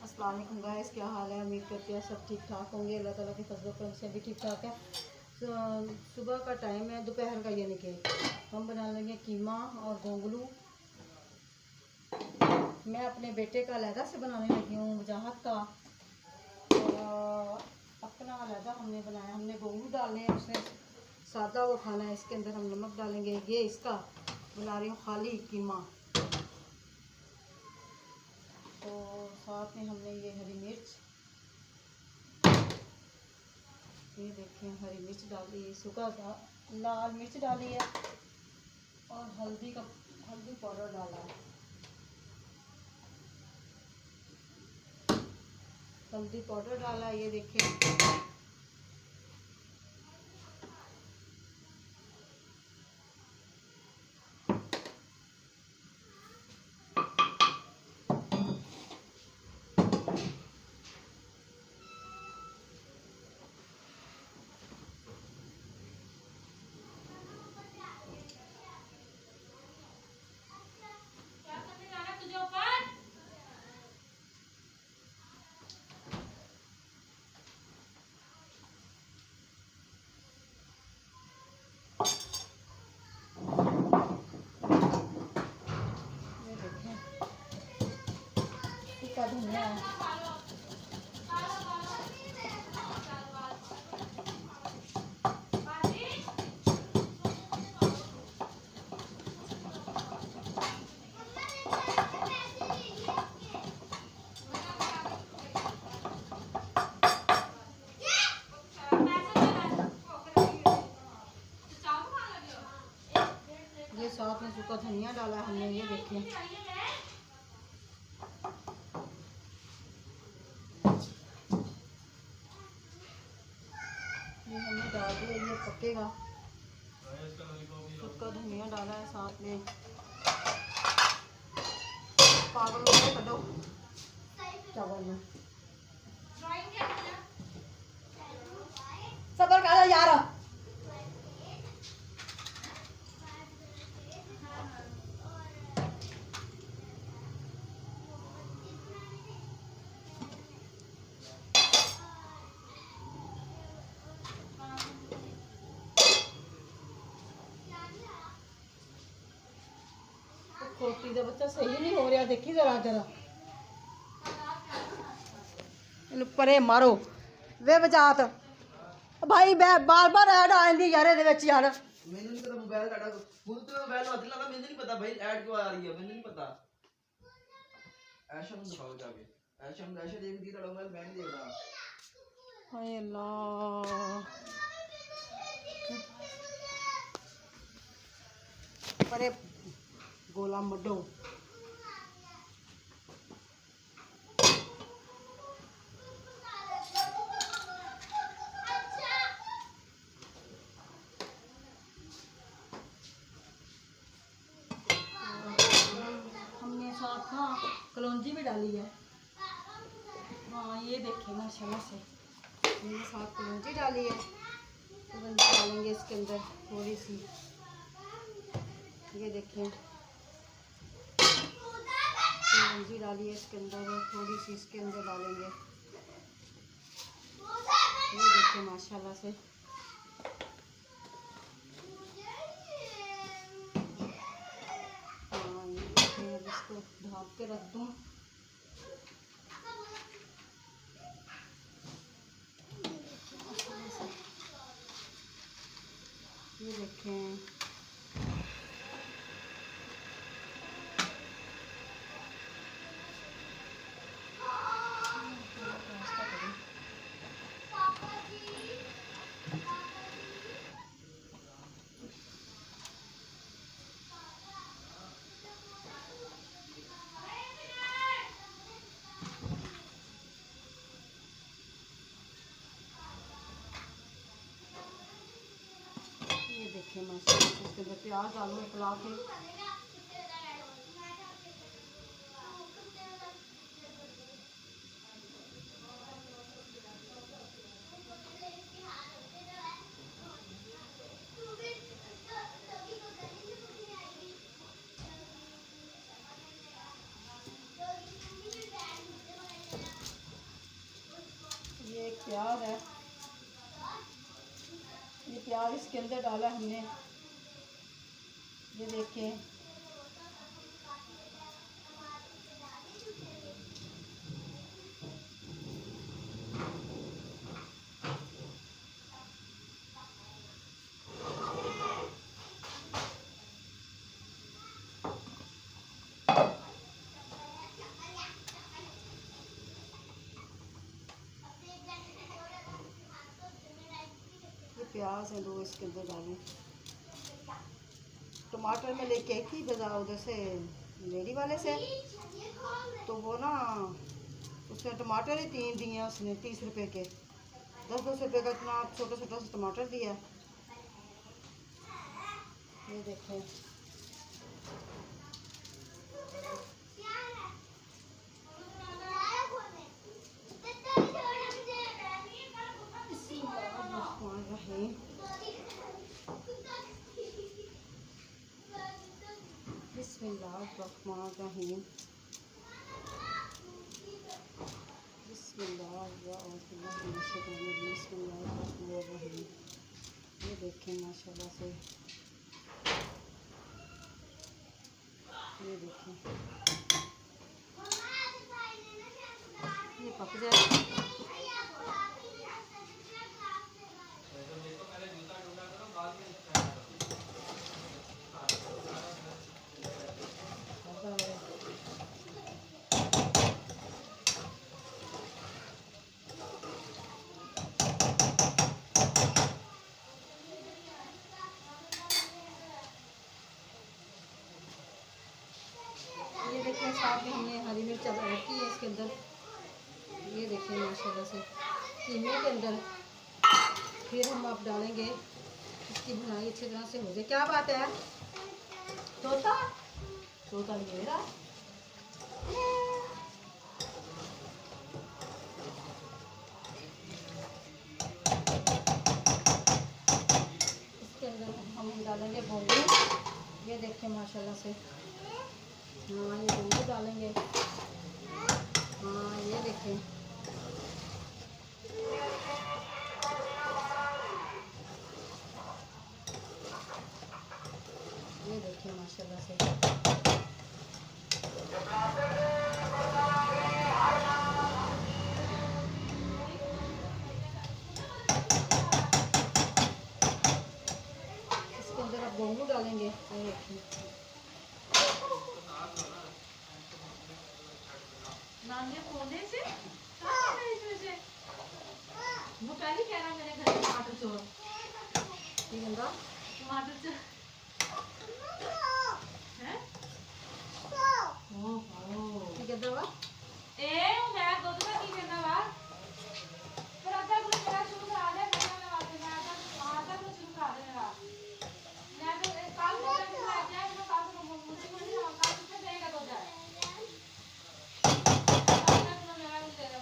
अस्सलाम वालेकुम गाइस, क्या हाल है। उम्मीद करती है सब ठीक ठाक होंगे। अल्लाह ताला के फजल करम से भी ठीक ठाक है। तो सुबह का टाइम है, दोपहर का, यानी कि हम बना लेंगे कीमा और गोंगलू। मैं अपने बेटे का अलहदा से बनाने लगी हूँ, वजाहत का। और अपना अलहदा हमने बनाया। हमने गोंगलू डालने हैं, उसने सादा वो खाना है। इसके अंदर हम नमक डालेंगे। ये इसका बना रही हूँ खाली कीमा। तो साथ में हमने ये हरी मिर्च, ये देखें हरी मिर्च डाली है, सूखा लाल मिर्च डाली है और हल्दी पाउडर डाला है। हल्दी पाउडर डाला है, ये देखें। ये देखें सूखा धनिया है। ये साथ में सूखा धनिया डाला है हमने, ये देखें। ये हमने डाल दिया, ये पकेगा। सूखा धनिया डाला है साथ में। पागल हो गए, कटो चावल में सबर कर यार। खोटी का बच्चा सही नहीं हो रहा, देखी जरा जरा इन परे मारो वे बजात भाई। बार बार ऐड आती यार यार। मैंने नहीं पता मोबाइल डाटा खुद तो मोबाइल हाथ नहीं लगा। मैंने नहीं पता भाई ऐड क्यों आ रही है। मैंने नहीं पता। ऐशा में दिखाओ जाके। ऐशा देख दी तो मोबाइल बैन देगा। हाय अल्लाह, परे गोला मडो। हमने साथ ना कलौंजी भी डाली है। हाँ ये देखें माशाल्लाह से हमने साथ कलौंजी डाली है। तो डालेंगे इसके अंदर थोड़ी सी, ये देखें कलौंजी डाली है इसके अंदर, थोड़ी सी इसके अंदर डालेंगे। ये देखें माशाल्लाह से। हाँ ये देखें, अब इसको ढाँप के रख दूँ। ये देखें माशाल्लाह इसके अंदर प्याज डालो पला के। प्याज है, ये प्याज इसके अंदर डाला हमने। ये देखें, प्याज है 2 इसके अंदर डालें। टमाटर में लेके आई थी बाजार उधर से, लेडी वाले से, तो वो ना उसने टमाटर ही 3 दिए, उसने 30 रुपए के, 10-10 रुपए का इतना छोटा छोटा सा टमाटर दिया। ये देखें, बिस्मिल्लाहिर्रहमानिर्रहीम, बिस्मिल्लाहिर्रहमानिर्रहीम। ये देखें माशाल्लाह से, ये देखें, ये पक जाए। ये देखिए साथ में हमने हरी मिर्च ऐड की है इसके अंदर। ये देखिए माशाल्लाह से कीमे के अंदर। फिर हम अब डालेंगे, इसकी भुनाई अच्छी तरह से हो जाए। क्या बात है तोता, तोता मेरा। इसके अंदर हम डालेंगे गोंगलू। ये देखिए माशाल्लाह से, हाँ ये गोंगलू डालेंगे। हाँ ये देखें, ये देखिए माशाल्लाह से। इसके अंदर अब गोंगलू डालेंगे। ये देखिए, वो पहले कह रहा मेरे घर में टमाटर चोर, टमाटर चोर है। ओहो की कहता हुआ ए मैं दुध का की कहना वा पर अगर कुछ मेरा शुरू करा दे मैं वास्ते मैं आता कुछ शुरू करा दे मेरा। मैं तो कल को मैं जाए मैं कल को मुझे को नहीं कल से देगा तो जाए मेरा भी तेरा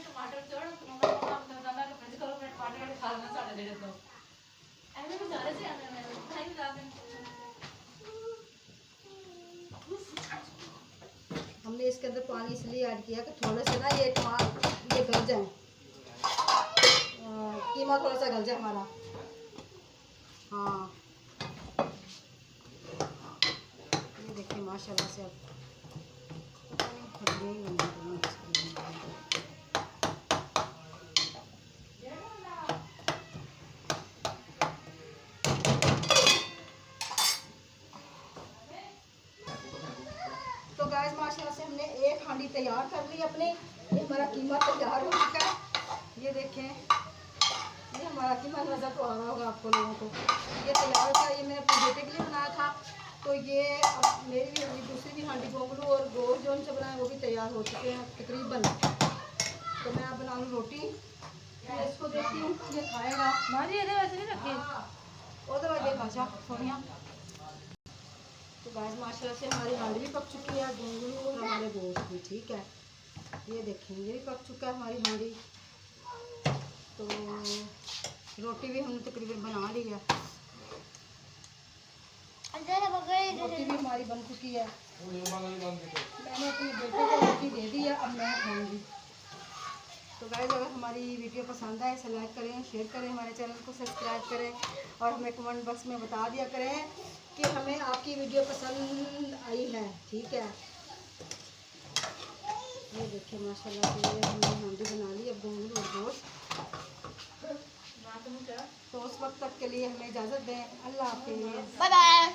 टमाटर चढ़ टमाटर खाना साढ़े डेढ़ सौ ऐसे भी जा रहे थे हमने इसके अंदर पानी इसलिए ऐड किया कि थोड़े से ना ये गल जाए, कीमा थोड़ा सा गल जाए हमारा। हाँ ये देखिए माशाल्लाह से अब तो गाइस माशाल्लाह से हमने एक हांडी तैयार कर ली अपने। ये हमारा कीमा तैयार हो चुका है। ये देखें, ये हमारा कीमा नज़र तो आ रहा होगा आपको लोगों को। ये तैयार हो गया। ये मैंने अपने बेटे के लिए बनाया था, तो ये अब मेरी भी दूसरी भी हांडी गोंगलू और गोल जो से बनाए वो भी तैयार हो चुके हैं तकरीबन। तो मैं अब बना लूँ रोटी। मैं इसको देखती हूँ ये खाएगा। मारी ये वैसे नहीं रखी और दवाई भाषा सोनिया। तो गाइस माशाल्लाह से हमारी हांडी भी पक चुकी है, घुंगरू और हमारे गोश्त भी। ठीक है, ये देखें ये भी पक चुका है हमारी हांडी। तो रोटी भी हमने तकरीबन बना ली है, रोटी भी हमारी बन चुकी है। मैंने अपने बेटे को रोटी दे दी है, अब मैं खाऊंगी। तो गाइस अगर हमारी वीडियो पसंद आए इसे लाइक करें, शेयर करें, हमारे चैनल को सब्सक्राइब करें और हमें कमेंट बॉक्स में बता दिया करें कि हमें आपकी वीडियो पसंद आई है। ठीक है, ये देखिए माशाल्लाह से ये हमने हांडी बना ली। अब घुंगरू और गोश्त। तो उस वक्त तक के लिए हमें इजाज़त दें। अल्लाह हाफिज़। Bye bye.